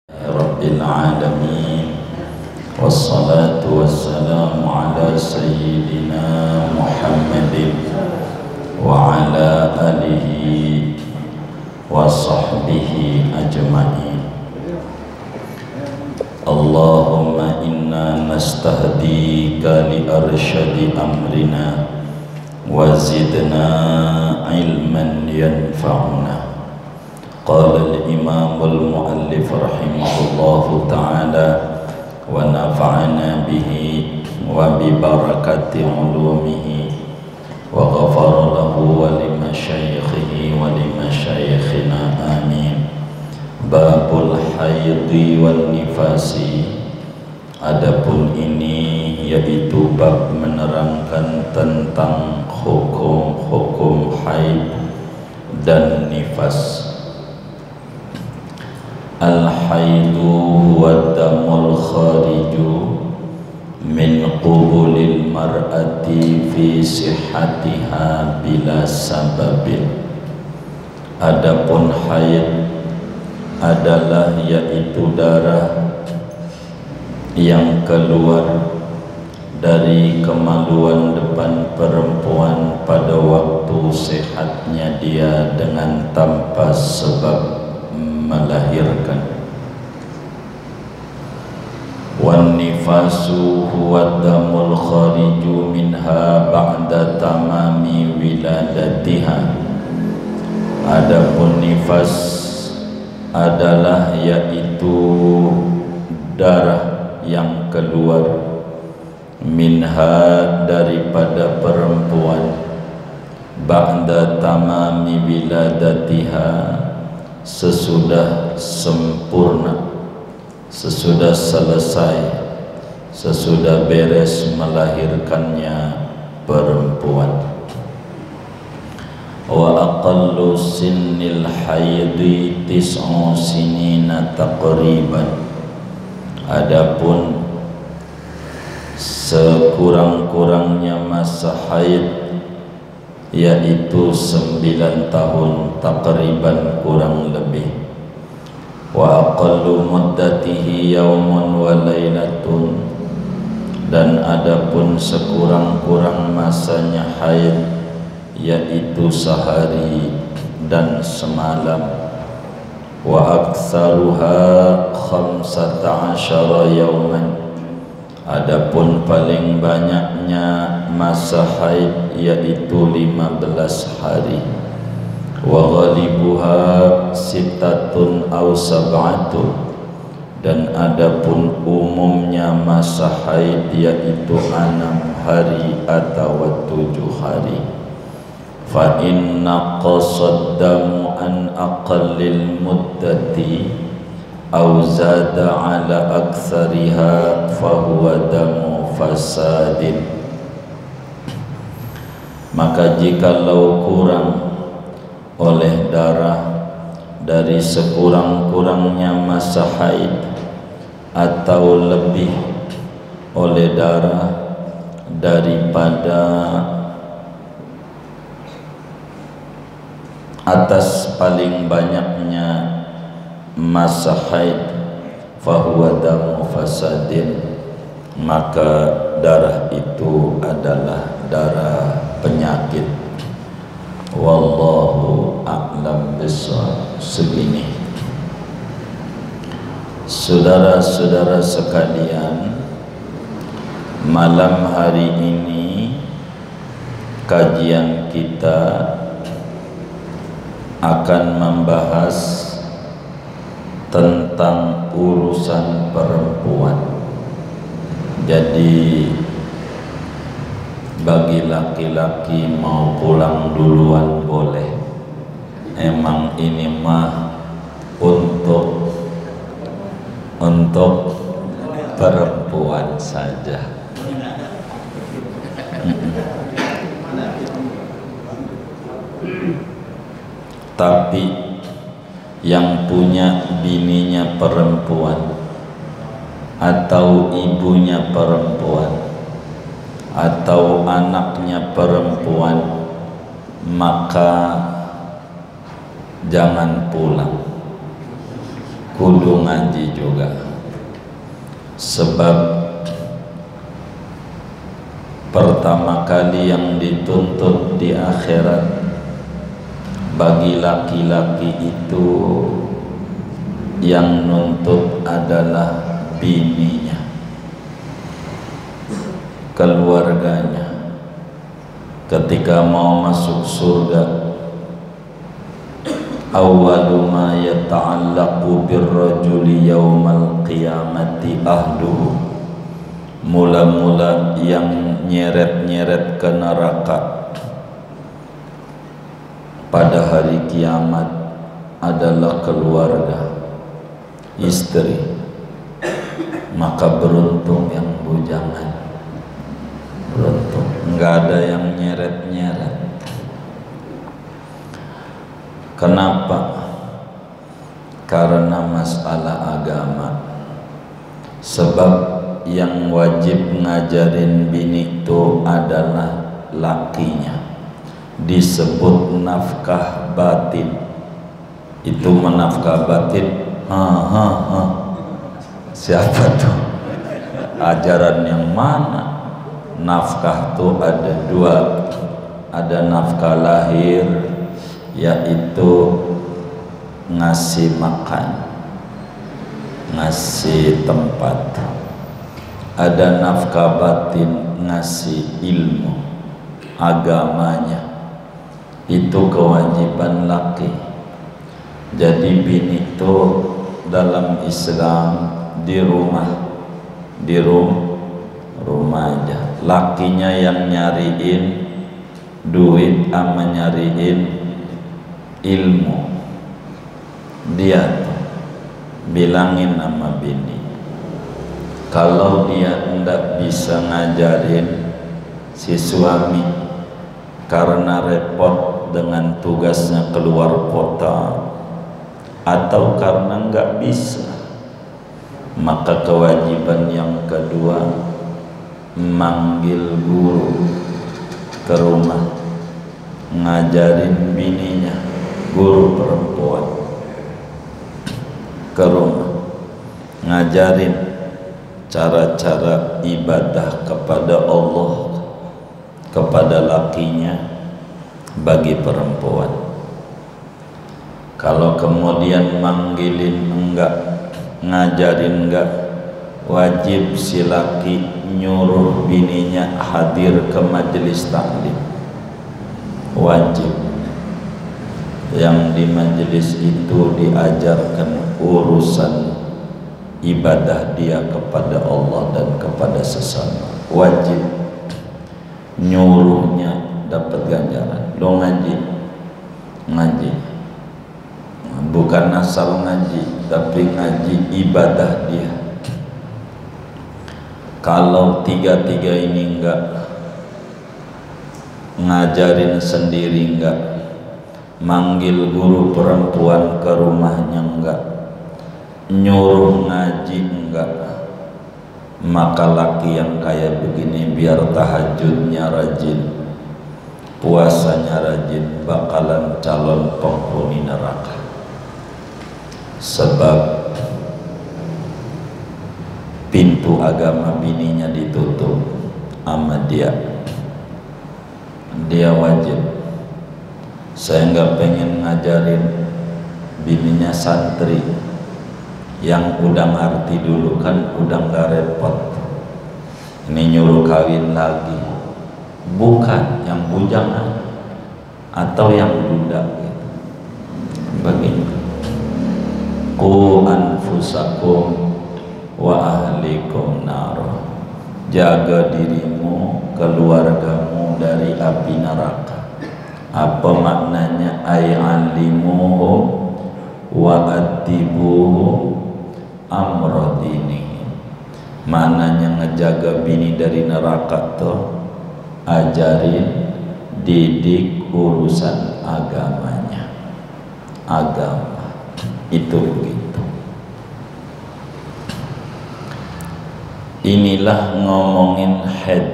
Rabbil alamin, wassalatu wassalamu ala sayyidina Muhammadin wa ala alihi wa sahbihi ajma'in. Allahumma inna nastahdika li arsyadi amrina wa zidna ilman yanfa'una. Qala al-imam al-muallif rahimahullahu ta'ala wa nafa'ana bihi wa bi barakati ulumihi wa ghafara lahu wa li masyaikhihi wa li masyaikhina amin. Babul haidhi wal nifasi. Adapun ini yaitu bab menerangkan tentang hukum-hukum haid dan nifas. Al-haidu huwa damul khariju min qubulil mar'ati fi sihhatiha bila sababin. Adapun haid adalah yaitu darah yang keluar dari kemaluan depan perempuan pada waktu sehatnya dia dengan tanpa sebab melahirkan. Wan nifasu huwa damul khariju minha ba'da tamami wiladatiha. Adapun nifas adalah yaitu darah yang keluar minha daripada perempuan ba'da tamami wiladatiha, sesudah sempurna, sesudah selesai, sesudah beres melahirkannya perempuan. Wa aqallu sinnil haidi tis'u sinina taqriban. Adapun sekurang-kurangnya masa haid yaitu 9 tahun takriban, kurang lebih. Wa aqallu muddatihi yaumun wa lailatun. Dan adapun sekurang-kurang masanya haid yaitu sehari dan semalam. Wa aktsaruha 15 yauman. Adapun paling banyaknya masa haid yaitu 15 hari. Wa ghalibuha sittatun aw sab'atun. Dan adapun umumnya masa haid yaitu 6 hari atau 7 hari. Fa inna qasaddamu an aqallil muddati aw zada ala aktsariha fahuwa damu fasadin. Maka jikalau kurang oleh darah dari sekurang-kurangnya masa haid atau lebih oleh darah daripada atas paling banyaknya masa haid, fahuwa damu fasadin, maka darah itu adalah darah penyakit. Wallahu a'lam bishawab. Segini, saudara-saudara sekalian, malam hari ini kajian kita akan membahas tentang urusan perempuan. Jadi bagi laki-laki mau pulang duluan boleh. Emang ini mah untuk perempuan saja. Tapi yang punya bininya perempuan atau ibunya perempuan atau anaknya perempuan, maka jangan pulang. kudu ngaji juga, sebab pertama kali yang dituntut di akhirat bagi laki-laki itu yang nuntut adalah bininya, keluarganya. Ketika mau masuk surga, awwalu ma yata'allaqu birrajuli yaumal qiyamati ahluhu, mula-mula yang nyeret-nyeret ke neraka pada hari kiamat adalah keluarga, istri. Maka beruntung yang bujangan, beruntung, nggak ada yang nyeret-nyeret. Kenapa? Karena masalah agama. Sebab yang wajib ngajarin bini itu adalah lakinya, disebut nafkah batin. Itu menafkah batin. Siapa tuh? Ajaran yang mana? Nafkah tuh ada dua. Ada nafkah lahir, yaitu ngasih makan, ngasih tempat. Ada nafkah batin, ngasih ilmu, agamanya. Itu kewajiban laki. Jadi bini itu dalam Islam di rumah aja. Lakinya yang nyariin duit ama nyariin ilmu. Dia tuh bilangin sama bini, kalau dia enggak bisa ngajarin si suami karena repot dengan tugasnya keluar kota atau karena enggak bisa, maka kewajiban yang kedua manggil guru ke rumah, ngajarin bininya, guru perempuan ke rumah, ngajarin cara-cara ibadah kepada Allah kepada lakinya bagi perempuan. Kalau kemudian manggilin enggak, ngajarin enggak, wajib si laki nyuruh bininya hadir ke majelis taklim. Wajib. Yang di majelis itu diajarkan urusan ibadah dia kepada Allah dan kepada sesama. Wajib. Nyuruhnya dapat ganjaran. Lo ngaji, bukan asal ngaji, tapi ngaji ibadah dia. Kalau tiga-tiga ini enggak, ngajarin sendiri enggak, manggil guru perempuan ke rumahnya enggak, nyuruh ngaji enggak, maka laki yang kayak begini biar tahajudnya rajin, puasanya rajin, bakalan calon penghuni neraka. Sebab pintu agama bininya ditutup sama dia. Dia wajib. Saya nggak pengen ngajarin bininya santri yang udah ngerti dulu, kan udah nggak repot. Ini nyuruh kawin lagi, bukan yang bujangan atau yang duda gitu. Begitu. Qu anfusakum wa ahlikum nar. Jaga dirimu, keluargamu dari api neraka. Apa maknanya? Ay'alimuhum wa adibuhum amra dini. Maknanya ngejaga bini dari neraka tuh ajarin, didik urusan agamanya. Agama itu begitu. Inilah ngomongin haid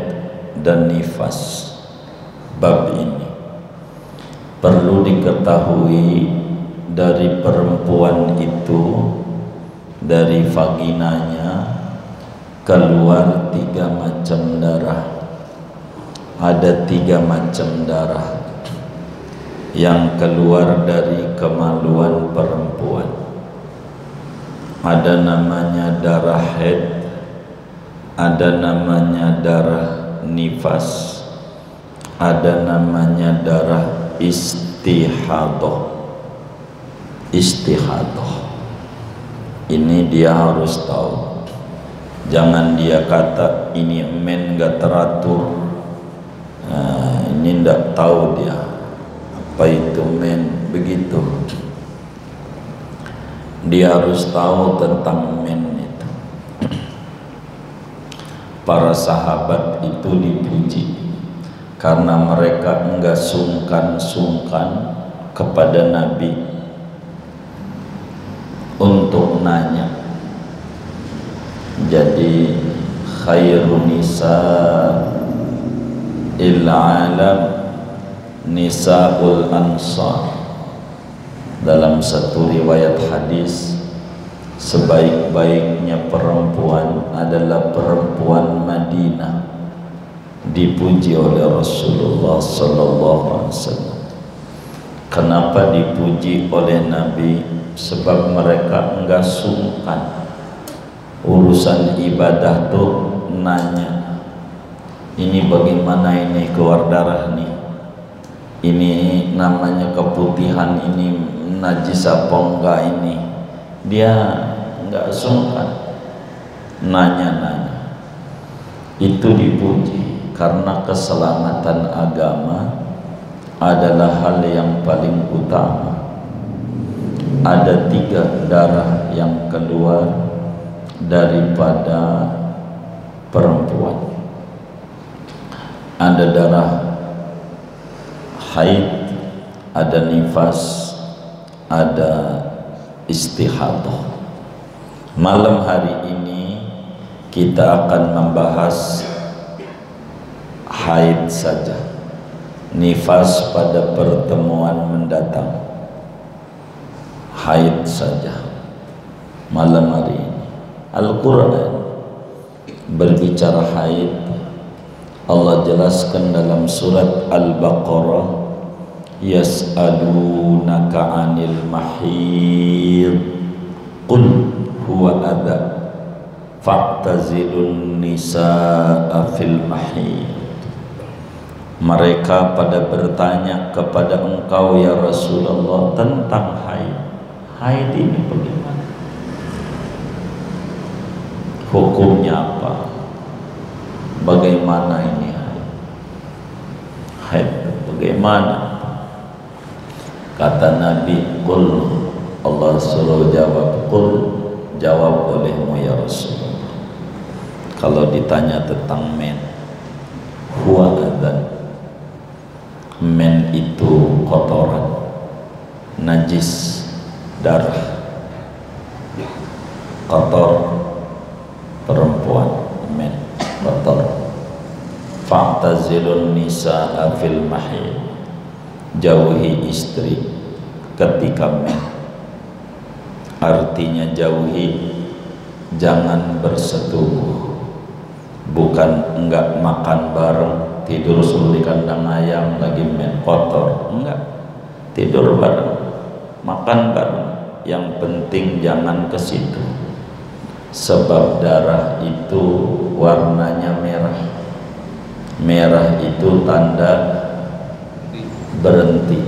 dan nifas. Bab ini perlu diketahui, dari perempuan itu dari vaginanya keluar 3 macam darah. Ada 3 macam darah yang keluar dari kemaluan perempuan. Ada namanya darah haid, ada namanya darah nifas, ada namanya darah istihadah. Istihadah ini dia harus tahu. Jangan dia kata ini men gak teratur. Nah, ini ndak tahu dia apa itu men, begitu. Dia harus tahu tentang men itu. Para sahabat itu dipuji karena mereka enggak sungkan-sungkan kepada Nabi untuk nanya. Jadi khairun nisa il alam nisaul ansar. Dalam satu riwayat hadis, sebaik-baiknya perempuan adalah perempuan Madinah. Dipuji oleh Rasulullah sallallahu alaihi wasallam. Kenapa dipuji oleh Nabi? Sebab mereka enggak sungkan urusan ibadah tuh nanya, ini bagaimana ini keluar darah nih, ini namanya keputihan, ini najis apa enggak ini. Dia enggak sungkan nanya-nanya. Itu dipuji karena keselamatan agama adalah hal yang paling utama. Ada 3 darah yang keluar daripada perempuan. Ada darah haid, ada nifas, ada istihadah. Malam hari ini kita akan membahas haid saja. Nifas pada pertemuan mendatang. Haid saja malam hari ini. Al-Quran berbicara haid. Allah jelaskan dalam surat Al-Baqarah, yas'alunaka 'anil mahid qul huwa adha fa'tazilun nisaa fil mahid. Mereka pada bertanya kepada engkau ya Rasulullah tentang haid. Haid ini bagaimana? Hukumnya apa? Bagaimana ini haid? Haid bagaimana? Kata Nabi, qul, Allah suruh jawab, qul, jawab olehmu ya Rasulullah. Kalau ditanya tentang men, huwa adzan. Men itu kotoran, najis, darah, kotor. Perempuan men kotor. Fa'tazilun nisaa fil mahid, jauhi istri ketika men. Artinya jauhi, jangan bersetubuh. Bukan enggak makan bareng, tidur suruh di kandang ayam lagi men kotor, enggak. Tidur bareng, makan bareng, yang penting jangan ke situ. Sebab darah itu warnanya merah. Merah itu tanda berhenti,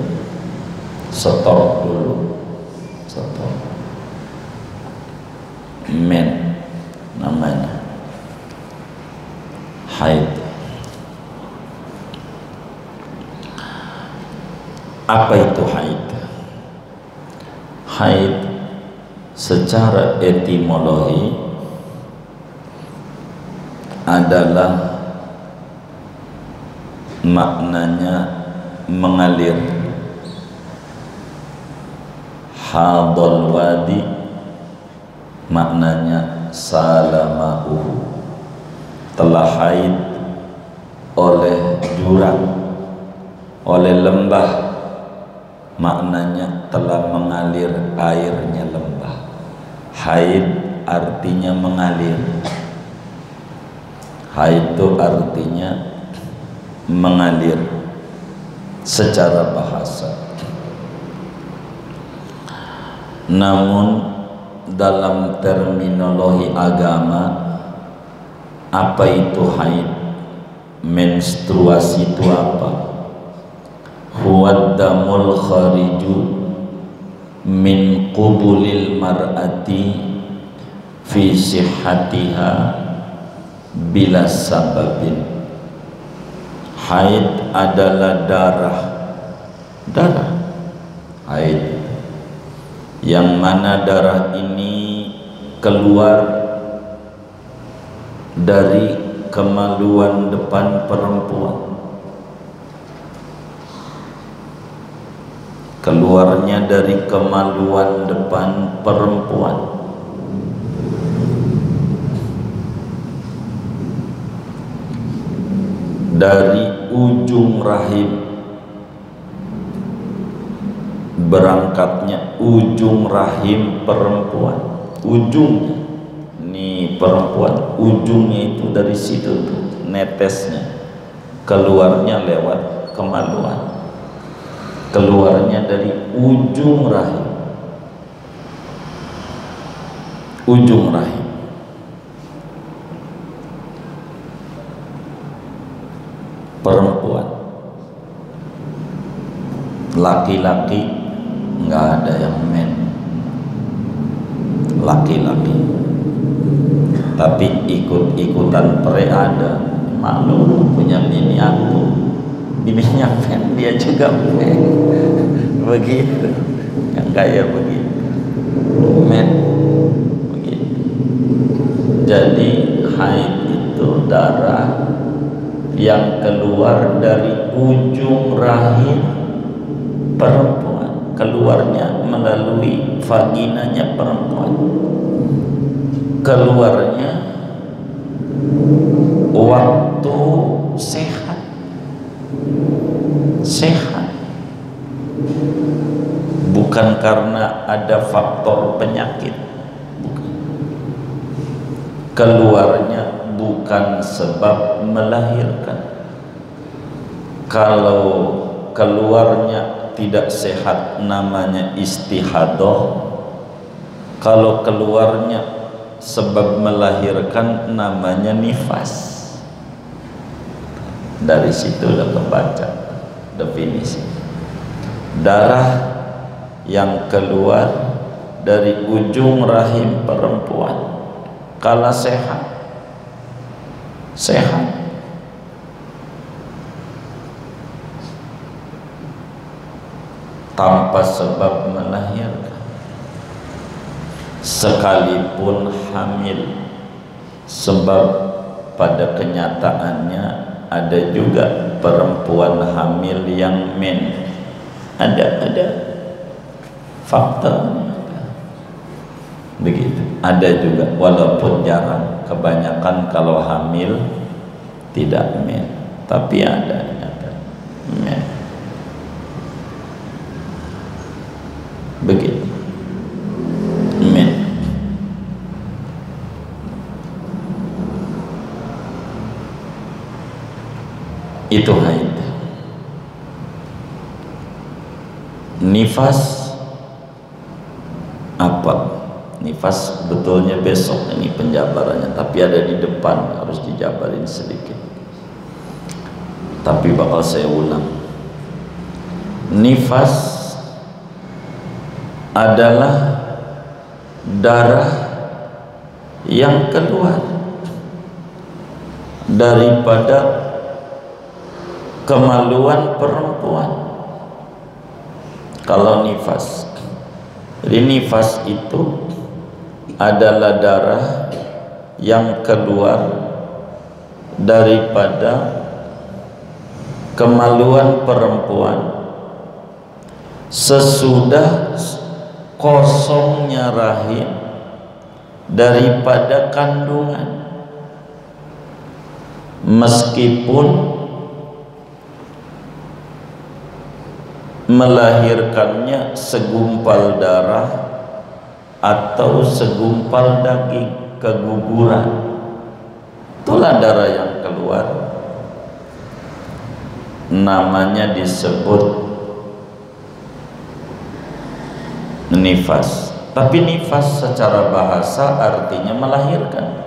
stop dulu, stop. Men namanya haid. Apa itu haid? Haid secara etimologi adalah maknanya mengalir. Hadal wadi maknanya salama'uhu, telah haid oleh jurang, oleh lembah, maknanya telah mengalir airnya lembah. Haid artinya mengalir. Haid itu artinya mengalir secara bahasa. Namun dalam terminologi agama, apa itu haid, menstruasi itu apa? Huwa damul khariju min qubulil mar'ati fi sihhatiha bila sababin. Haid adalah darah haid, yang mana darah ini keluar dari kemaluan depan perempuan. Keluarnya dari kemaluan depan perempuan. Dari ujung rahim, berangkatnya ujung rahim perempuan. Ujungnya, ini perempuan, ujungnya itu dari situ tuh, netesnya. Keluarnya lewat kemaluan. Keluarnya dari ujung rahim. Ujung rahim. Perempuan. Laki-laki nggak ada yang men. Laki-laki. Tapi ikut-ikutan pre ada. Malu punya bini aku. Bininya men, dia juga men. Begitu. Yang kaya begitu. Men. Begitu. Jadi haid itu darah yang keluar dari ujung rahim perempuan, keluarnya melalui vaginanya perempuan, keluarnya waktu sehat, bukan karena ada faktor penyakit, bukan. Keluarnya bukan sebab melahirkan. Kalau keluarnya tidak sehat namanya istihadah. Kalau keluarnya sebab melahirkan namanya nifas. Dari situ udah kebaca definisi. Darah yang keluar dari ujung rahim perempuan kala sehat tanpa sebab melahirkan, sekalipun hamil. Sebab pada kenyataannya ada juga perempuan hamil yang men, ada fakta begitu. Ada juga, walaupun jarang. Kebanyakan kalau hamil tidak men, tapi ada men. Begitu. Men. Itu haid. Nifas apa? Nifas betulnya besok ini penjabarannya, tapi ada di depan, harus dijabarin sedikit. Tapi bakal saya ulang. Nifas adalah darah yang keluar daripada kemaluan perempuan. Kalau nifas, jadi nifas itu adalah darah yang keluar daripada kemaluan perempuan sesudah kosongnya rahim daripada kandungan, meskipun melahirkannya segumpal darah atau segumpal daging keguguran, itulah darah yang keluar, namanya disebut nifas. Tapi nifas secara bahasa artinya melahirkan.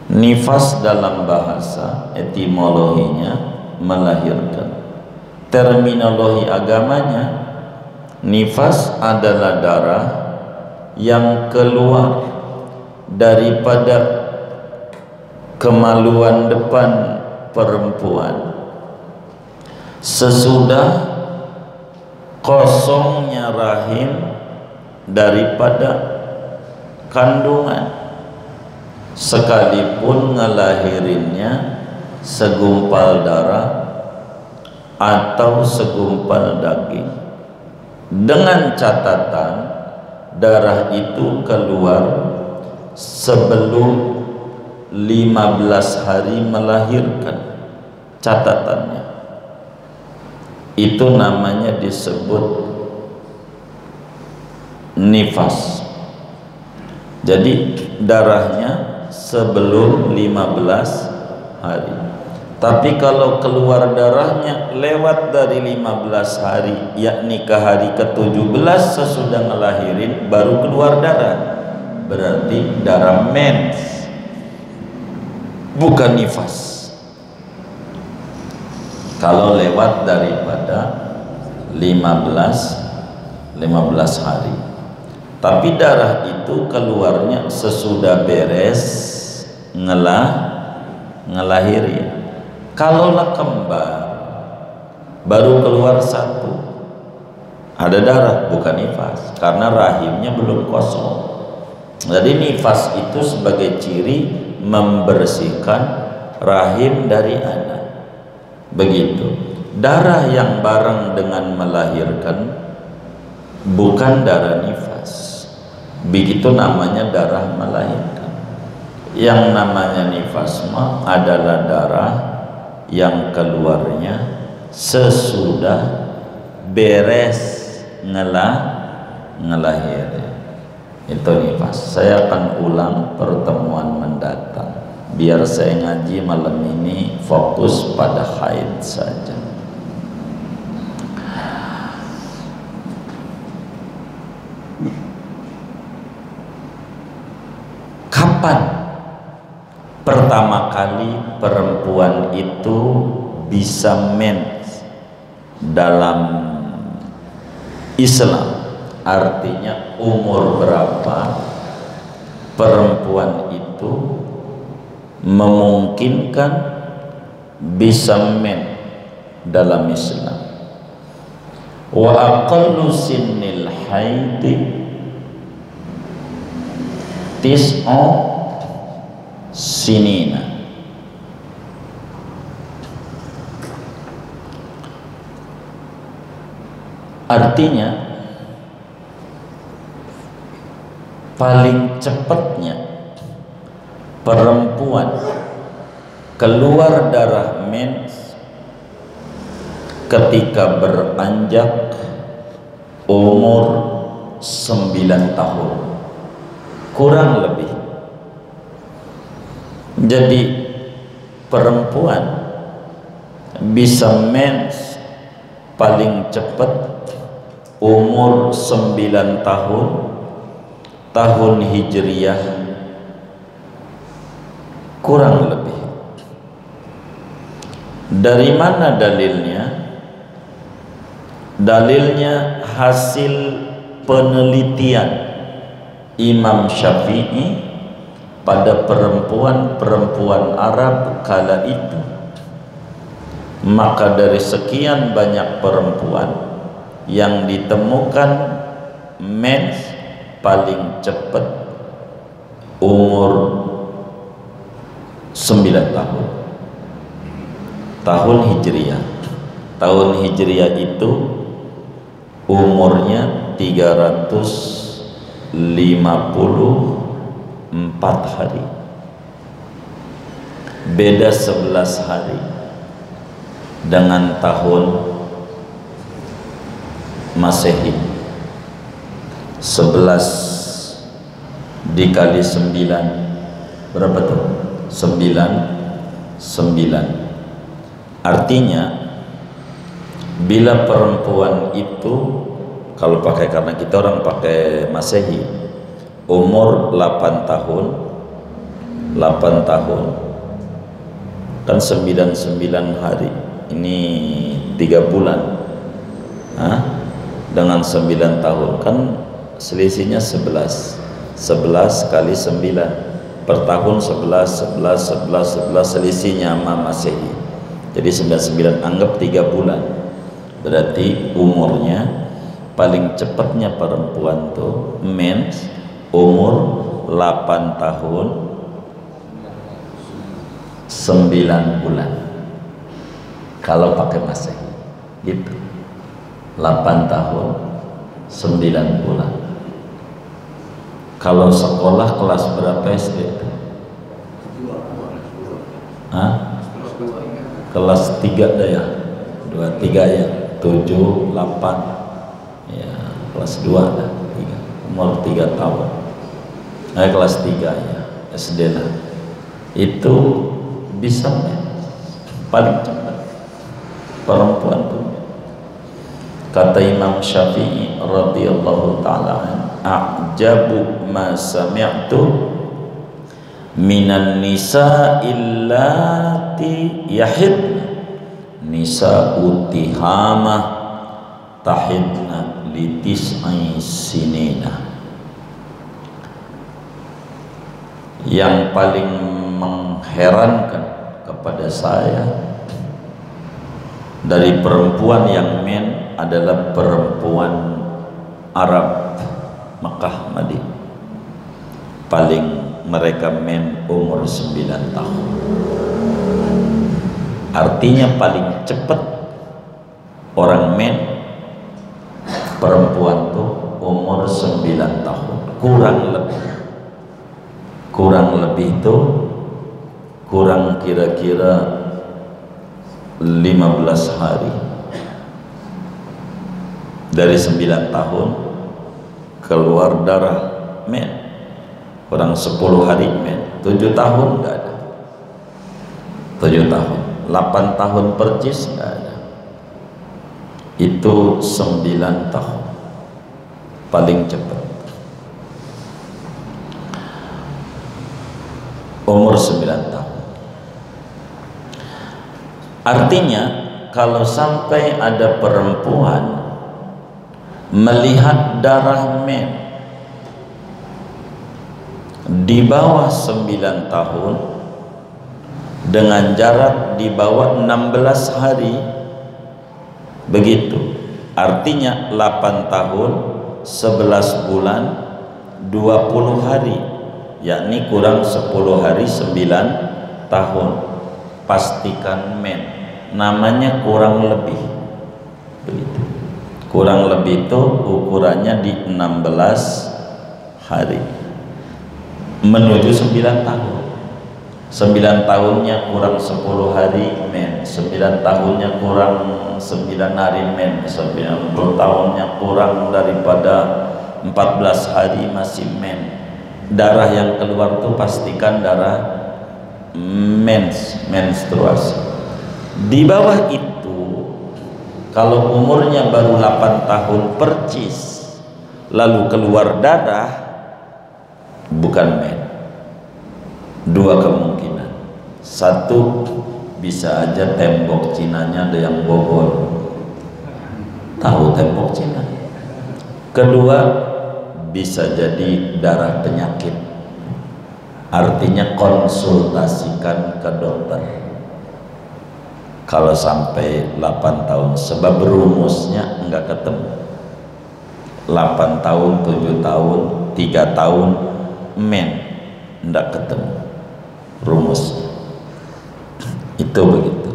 Nifas dalam bahasa etimologinya melahirkan. Terminologi agamanya, nifas adalah darah yang keluar daripada kemaluan depan perempuan sesudah kosongnya rahim daripada kandungan, sekalipun ngelahirinnya segumpal darah atau segumpal daging, dengan catatan darah itu keluar sebelum 15 hari melahirkan. Catatannya itu namanya disebut nifas. Jadi darahnya sebelum 15 hari. Tapi kalau keluar darahnya lewat dari 15 hari, yakni ke hari ke-17 sesudah ngelahirin baru keluar darah, berarti darah mens, bukan nifas. Kalau lewat daripada 15 hari. Tapi darah itu keluarnya sesudah beres ngelahirin. Kalaulah kembar baru keluar satu, ada darah, bukan nifas, karena rahimnya belum kosong. Jadi nifas itu sebagai ciri membersihkan rahim dari anak. Begitu. Darah yang bareng dengan melahirkan bukan darah nifas. Begitu namanya darah melahirkan. Yang namanya nifas adalah darah yang keluarnya sesudah beres ngelahirin. Itu nifas. Saya akan ulang pertemuan mendatang, biar saya ngaji malam ini fokus pada haid saja. Kapan pertama kali perempuan itu bisa mens dalam Islam? Artinya umur berapa perempuan itu memungkinkan bisa mens dalam Islam? Wa aqallu sinnil haidi tis'u sinina. Artinya paling cepatnya perempuan keluar darah mens ketika beranjak umur 9 tahun kurang lebih. Jadi perempuan bisa mens paling cepat umur 9 tahun hijriyah kurang lebih. Dari mana dalilnya? Dalilnya hasil penelitian Imam Syafi'i pada perempuan-perempuan Arab kala itu. Maka dari sekian banyak perempuan yang ditemukan mens paling cepat umur 9 tahun hijriyah. Tahun hijriyah itu umurnya 354 hari, beda 11 hari dengan tahun Masehi. 11 dikali 9 berapa tuh? 9. Artinya bila perempuan itu, kalau pakai, karena kita orang pakai Masehi, umur 8 tahun kan 99 hari, ini 3 bulan. Dengan 9 tahun kan selisihnya 11 kali 9 per tahun, 11 selisihnya sama Masehi. Jadi 99 anggap 3 bulan. Berarti umurnya paling cepatnya perempuan tuh mens umur 8 tahun 9 bulan kalau pakai Masehi gitu. 8 tahun 9 bulan. Kalau sekolah kelas berapa SD? Kelas 3 dah ya, 2, 3 ya, 7, 8 ya, kelas 2 dah, 3, umur 3 tahun. Kelas 3 ya, SD lah. Itu bisa paling cepat perempuan tuh. Kata Imam Syafi'i radhiyallahu ta'ala, a'jabu ma sami'tu minan nisa illati yahid nisa'u tihamah tahidna litis'i sinina. Yang paling mengherankan kepada saya dari perempuan yang men adalah perempuan Arab Makkah Madinah. Paling mereka men umur 9 tahun. Artinya paling cepat orang men perempuan tuh umur 9 tahun kurang lebih tuh kurang kira-kira 15 hari. Dari 9 tahun keluar darah men, kurang 10 hari men. 7 tahun enggak ada, 7 tahun, 8 tahun percis enggak ada. Itu 9 tahun paling cepat umur 9 tahun. Artinya kalau sampai ada perempuan melihat darah men di bawah 9 tahun dengan jarak di bawah 16 hari begitu, artinya 8 tahun 11 bulan 20 hari, yakni kurang 10 hari 9 tahun, pastikan men, namanya kurang lebih begitu. Kurang lebih itu ukurannya di 16 hari menuju 9 tahun. 9 tahunnya kurang 10 hari men, 9 tahunnya kurang 9 hari men, 90 tahunnya kurang daripada 14 hari masih men. Darah yang keluar tuh pastikan darah menstruasi. Di bawah itu kalau umurnya baru 8 tahun percis lalu keluar darah, bukan men. 2 kemungkinan. 1, bisa aja tembok Cinanya ada yang bobol. Tahu tembok Cina? 2, bisa jadi darah penyakit. Artinya konsultasikan ke dokter kalau sampai 8 tahun, sebab rumusnya enggak ketemu. 8 tahun, 7 tahun, 3 tahun men enggak ketemu rumusnya. Itu begitu.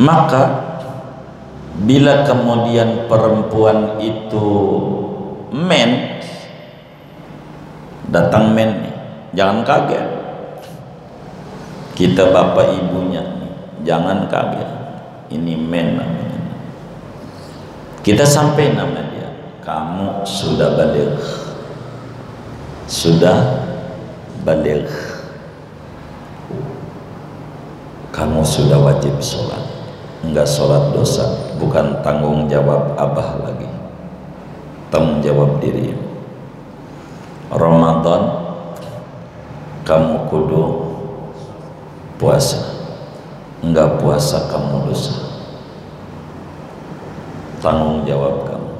Maka bila kemudian perempuan itu men, datang men nih, jangan kaget. Kita bapak ibunya nih, jangan kaget, ini men namanya. Kita sampai nama dia, kamu sudah balik, kamu sudah wajib sholat. Enggak sholat dosa, bukan tanggung jawab abah lagi, tanggung jawab diri. Ramadan kamu kudu puasa, enggak puasa kamu dosa, tanggung jawab kamu.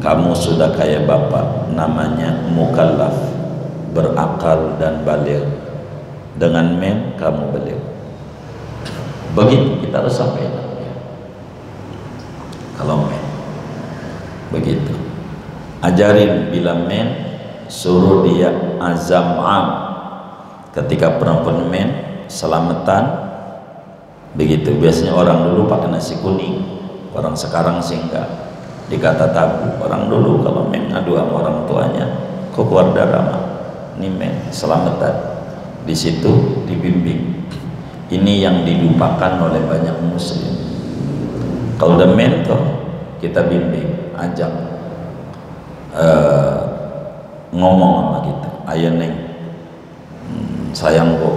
Kamu sudah kayak bapak, namanya mukallaf, berakal dan baligh. Dengan men kamu baligh. Begitu kita harus sampaikan ya. Kalau men begitu, ajarin bila men, suruh dia azam am. Ketika perempuan men selamatan begitu. Biasanya orang dulu pakai nasi kuning, orang sekarang sih enggak, dikata tabu. Orang dulu kalau men ngadu sama orang tuanya, kok keluar darah, ini men selamatan. Di situ dibimbing. Ini yang dilupakan oleh banyak muslim. Kalau udah mentor, kita bimbing, ajak, ngomong sama kita, ayah neng, sayang kok,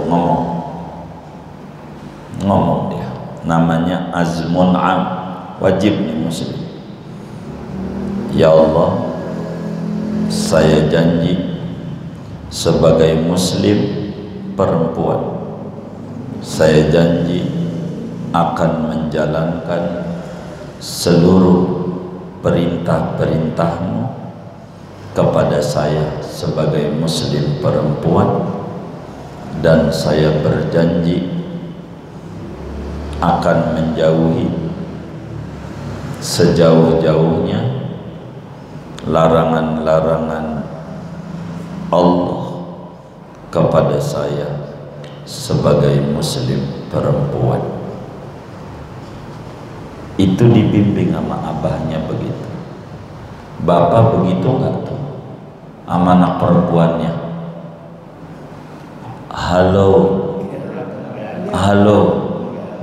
ngomong dia. Namanya azmun am, wajib nih muslim. Ya Allah, saya janji sebagai muslim perempuan, saya janji akan menjalankan seluruh perintah-perintahmu kepada saya sebagai muslim perempuan, dan saya berjanji akan menjauhi sejauh-jauhnya larangan-larangan Allah kepada saya sebagai muslim perempuan. Itu dibimbing sama abahnya begitu. Bapak begitu enggak tuh sama anak perempuannya? Halo,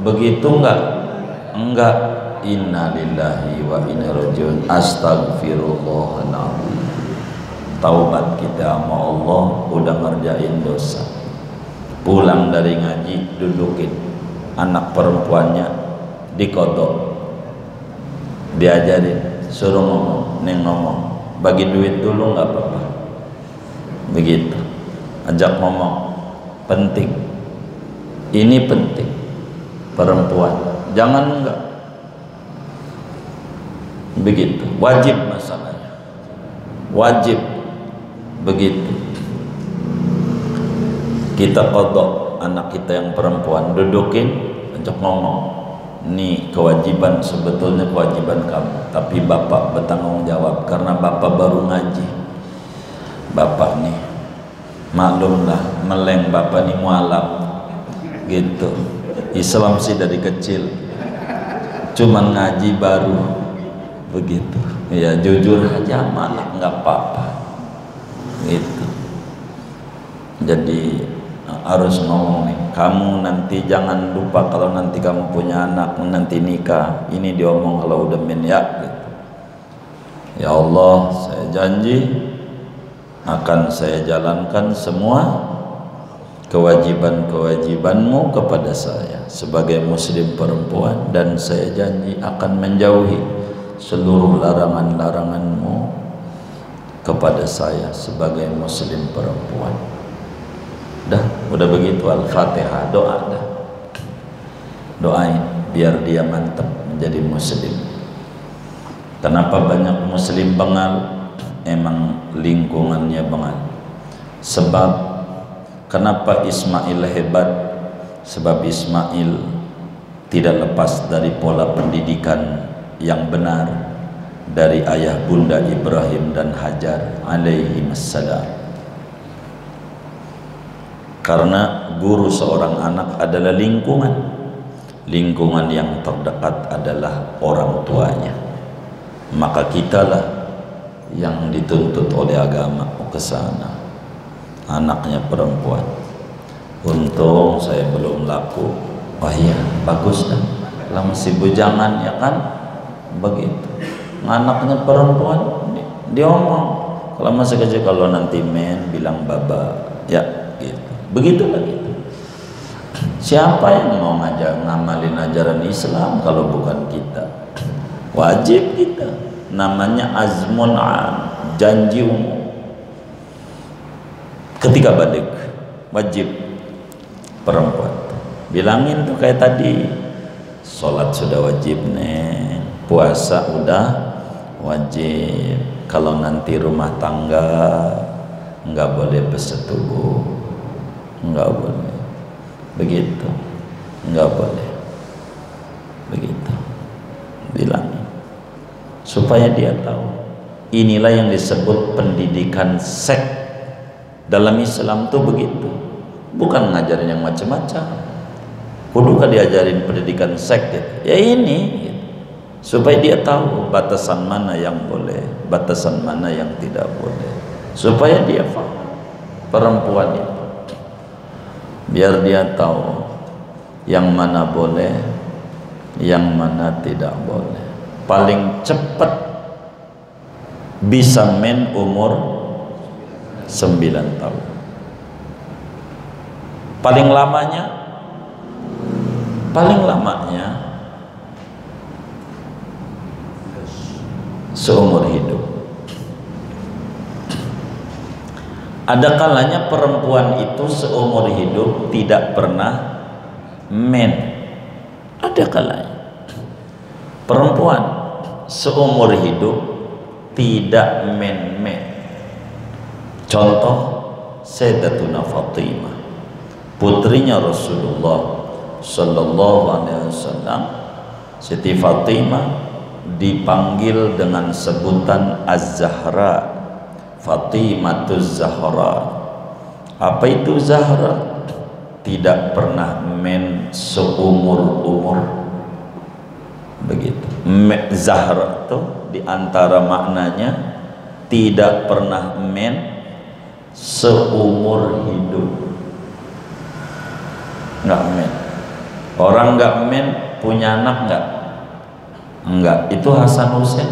begitu enggak? Enggak. Inna lillahi wa inna ilaihi rajiun. Astagfirullahaladzim. Taubat kita sama Allah, udah ngerjain dosa. Pulang dari ngaji, dudukin anak perempuannya, dikodok, diajarin, suruh ngomong, neng ngomong, bagi duit dulu nggak apa-apa, begitu, ajak ngomong, penting, ini penting, perempuan, jangan enggak, begitu, wajib masalahnya, wajib, begitu. Kita kodok anak kita yang perempuan, dudukin, ajak ngomong. Ini kewajiban, sebetulnya kewajiban kamu, tapi bapak bertanggung jawab karena bapak baru ngaji. Bapak nih, maklumlah, meleng bapak nih mualaf, gitu. Islam sih dari kecil, cuman ngaji baru, begitu. Ya jujur aja, malah nggak apa-apa, gitu. Jadi harus ngomong nih, kamu nanti jangan lupa kalau nanti kamu punya anak, nanti nikah, ini diomong kalau udah minyak gitu. Ya Allah, saya janji akan saya jalankan semua kewajiban-kewajibanmu kepada saya sebagai muslim perempuan, dan saya janji akan menjauhi seluruh larangan-laranganmu kepada saya sebagai muslim perempuan. Udah begitu, Al-Fatihah, doa dah. Doain biar dia mantap menjadi muslim. Kenapa banyak muslim bengal? Emang lingkungannya bengal. Sebab kenapa Ismail hebat? Sebab Ismail tidak lepas dari pola pendidikan yang benar dari ayah bunda Ibrahim dan Hajar alaihimassalam. Karena guru seorang anak adalah lingkungan yang terdekat adalah orang tuanya. Maka kitalah yang dituntut oleh agama ke sana. Anaknya perempuan, untung saya belum laku, Oh iya, bagus dah. Kalau masih bujangan ya kan begitu. Anaknya perempuan dia ngomong, kalau masih kecil kalau nanti men bilang baba ya gitu. Begitulah gitu. Siapa yang mau ngamalin ajaran Islam kalau bukan kita? Wajib kita. Namanya azmun am, janji umum. Ketika balik wajib perempuan bilangin tuh kayak tadi, sholat sudah wajib nih, puasa udah wajib, kalau nanti rumah tangga nggak boleh bersetubuh, nggak boleh begitu, nggak boleh begitu, bilangin supaya dia tahu. Inilah yang disebut pendidikan seks. Dalam Islam tuh begitu, bukan ngajarin yang macam-macam. Kudu kan diajarin pendidikan seks gitu. Ya ini gitu. Supaya dia tahu batasan mana yang boleh, batasan mana yang tidak boleh, supaya dia paham perempuan itu, biar dia tahu yang mana boleh, yang mana tidak boleh. Paling cepat bisa men umur 9 tahun. Paling lamanya seumur hidup. Ada kalanya perempuan itu seumur hidup tidak pernah men. Ada kalanya perempuan seumur hidup tidak men. Contoh Sayyidatuna Fatimah, putrinya Rasulullah Sallallahu Alaihi Wasallam. Siti Fatimah dipanggil dengan sebutan Az-Zahra, Fatimatuz Zahra. Apa itu Zahra? Tidak pernah men seumur-umur. Begitu. Zahra itu diantara maknanya tidak pernah men seumur hidup. Nggak men. Orang nggak men punya anak nggak? Enggak. Itu Hasan Hussein.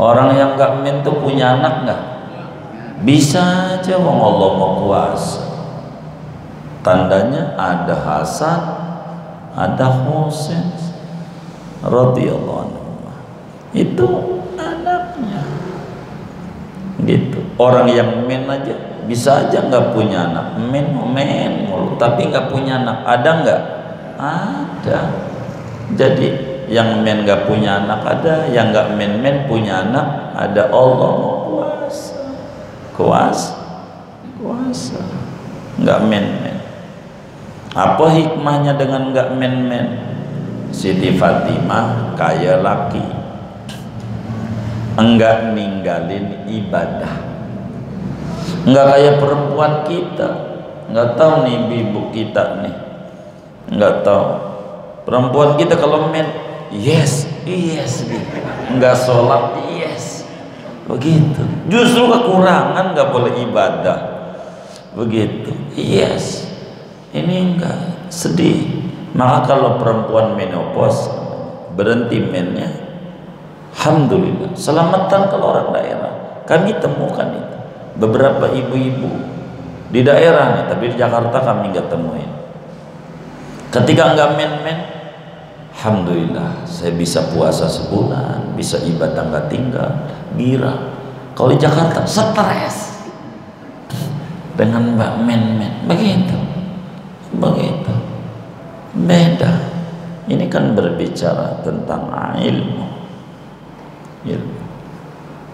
Orang yang nggak men tuh punya anak nggak? Bisa aja, wong Allah mau kuasa. Tandanya ada Hasan, ada Hussein radhiyallahu anhu. Itu anaknya. Gitu. Orang yang men aja bisa aja nggak punya anak, men mulu, tapi nggak punya anak. Ada nggak? Ada. Jadi yang men nggak punya anak ada, yang nggak men punya anak ada. Allah mau kuasa, nggak men. Apa hikmahnya dengan nggak men? Siti Fatimah kaya laki, enggak ninggalin ibadah, enggak kayak perempuan kita. Enggak tahu nih ibu kita nih, enggak tahu perempuan kita kalau men yes gitu, enggak sholat yes begitu, justru kekurangan, enggak boleh ibadah begitu yes, ini enggak, sedih. Maka kalau perempuan menopause berhenti mennya, alhamdulillah, selamatan. Kalau orang daerah kami temukan itu beberapa ibu-ibu di daerah nih, tapi di Jakarta kami nggak temuin. Ketika nggak men, alhamdulillah saya bisa puasa sebulan, bisa ibadah nggak tinggal, gira. Kalau di Jakarta stres dengan mbak men, begitu, beda. Ini kan berbicara tentang ilmu.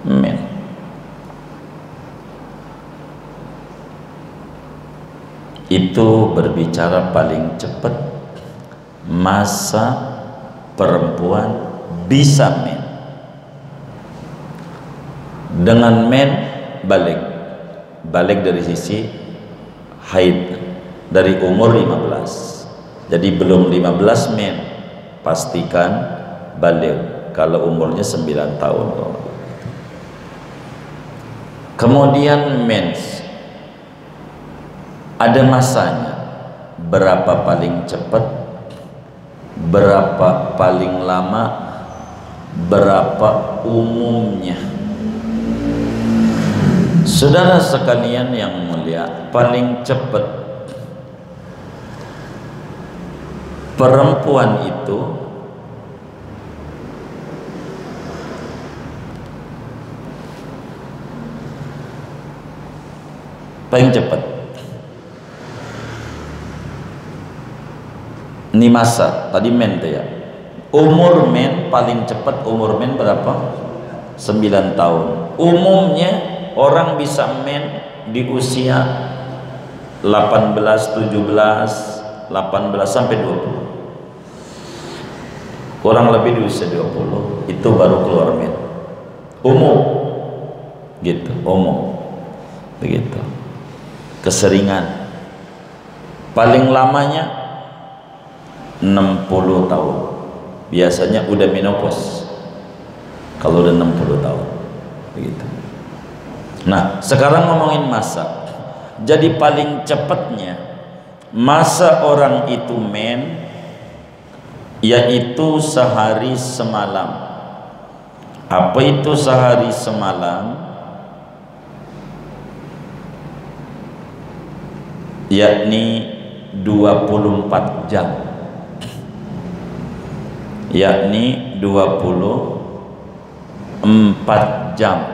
Men. Itu berbicara paling cepat masa perempuan bisa men. Dengan men balik dari sisi haid dari umur 15. Jadi belum 15 men, pastikan balik kalau umurnya 9 tahun. Kemudian mens, ada masanya. Berapa paling cepat, berapa paling lama, berapa umumnya. Saudara sekalian yang mulia, paling cepat perempuan itu paling cepat. Ini masa tadi men tuh ya. Umur men paling cepat, umur men berapa? 9 tahun. Umumnya orang bisa men di usia 18, 17, 18 sampai 20. Kurang lebih di usia 20 itu baru keluar men. Umum. Gitu, umum. Begitu. Keseringan. Paling lamanya 60 tahun. Biasanya udah menopause kalau udah 60 tahun. Begitu. Nah, sekarang ngomongin masa. Jadi paling cepatnya masa orang itu men yaitu sehari semalam. Apa itu sehari semalam? Yakni 24 jam. Yakni 24 jam.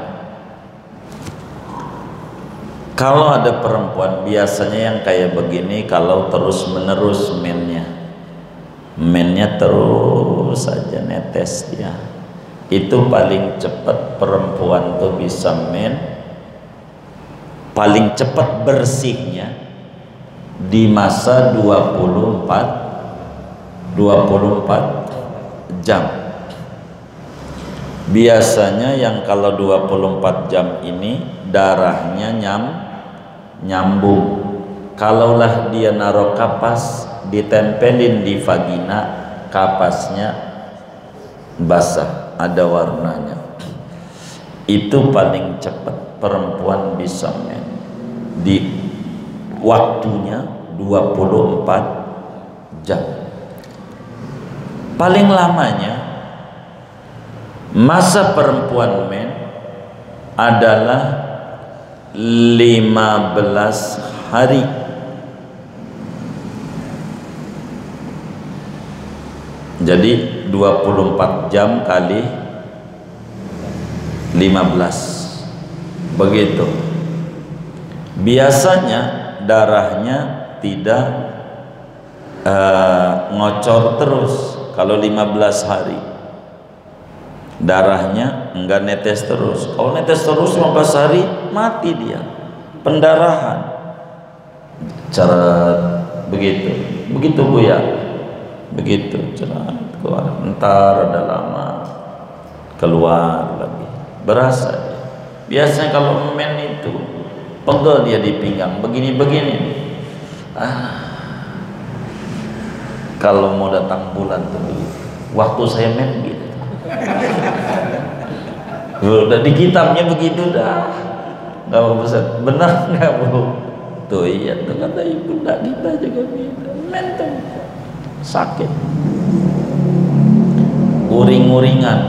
Kalau ada perempuan biasanya yang kayak begini, kalau terus menerus mennya terus saja netes dia, itu paling cepat perempuan tuh bisa men, paling cepat bersihnya di masa 24 jam. Biasanya yang kalau 24 jam ini darahnya nyambung. Kalaulah dia naruh kapas ditempelin di vagina, kapasnya basah, ada warnanya. Itu paling cepat perempuan bisa men di waktunya 24 jam. Paling lamanya masa perempuan men adalah 15 hari. Jadi 24 jam kali 15. Begitu. Biasanya darahnya tidak ngocor terus. Kalau 15 hari darahnya enggak netes terus. Kalau netes terus 15 hari mati dia, pendarahan. Cara begitu Bu ya, begitu cara keluar. Entar ada lama keluar lagi, berasa dia. Biasanya kalau men itu pegel dia di pinggang, begini-begini. Kalau mau datang bulan tuh begitu. Waktu saya men gitu. Udah di kitabnya begitu dah. Nggak mau pesan. Benar nggak Bu? Tuh iya tuh kata ibu kita juga gitu. Men tuh sakit. Uring-uringan.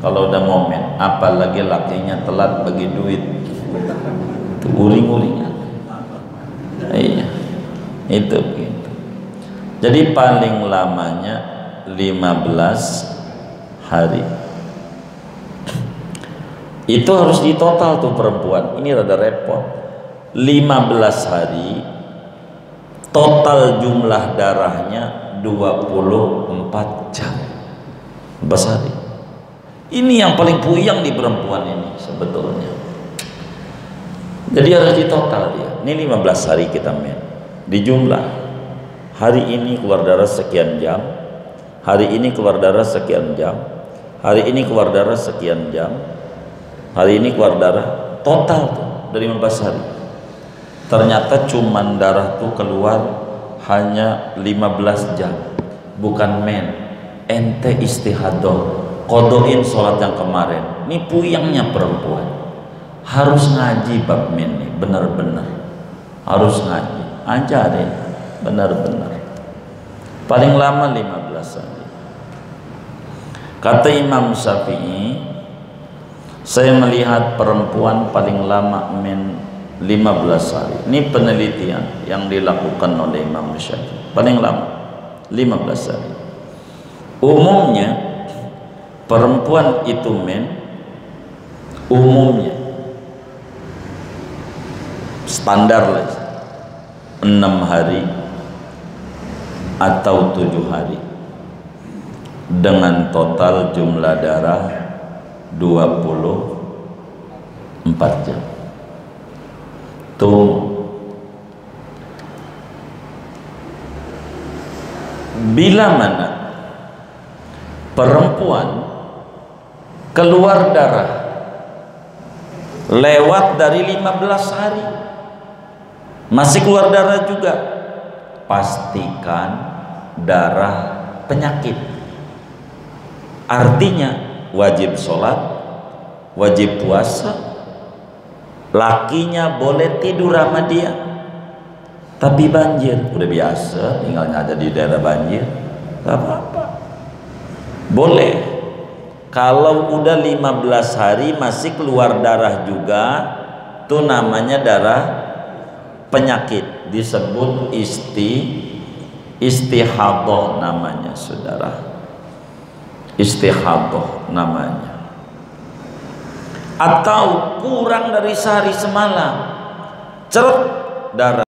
Kalau udah momen, apalagi lakinya telat bagi duit. Tuh uring-uringan. Iya. Itu begitu. Jadi paling lamanya 15 hari. Itu harus ditotal tuh perempuan. Ini rada repot. 15 hari total jumlah darahnya 24 jam. Besar. Ini yang paling puyeng di perempuan ini sebetulnya. Jadi harus ditotal dia. Ini 15 hari kita men. Dijumlah. Hari ini keluar darah sekian jam, hari ini keluar darah sekian jam, hari ini keluar darah sekian jam, hari ini keluar darah, total tuh dari 15 hari. Ternyata cuman darah tuh keluar hanya 15 jam, bukan men. Ente istihadah, kodoin sholat yang kemarin. Ini puyengnya perempuan. Harus ngaji bab men nih, bener-bener harus ngaji. ajarin benar-benar. Paling lama 15 hari. Kata Imam Syafi'i, saya melihat perempuan paling lama 15 hari. Ini penelitian yang dilakukan oleh Imam Syafi'i. Paling lama 15 hari. Umumnya perempuan itu umumnya standar lah 6 hari atau 7 hari dengan total jumlah darah 24 jam. Tuh bila mana perempuan keluar darah lewat dari 15 hari masih keluar darah juga, pastikan darah penyakit. Artinya wajib sholat, wajib puasa, lakinya boleh tidur sama dia, tapi banjir udah biasa, tinggalnya ada di daerah banjir, gak apa-apa, boleh. Kalau udah 15 hari masih keluar darah juga, itu namanya darah penyakit, disebut istihadah namanya, saudara. Istihadah namanya. Atau kurang dari sehari semalam, cerut darah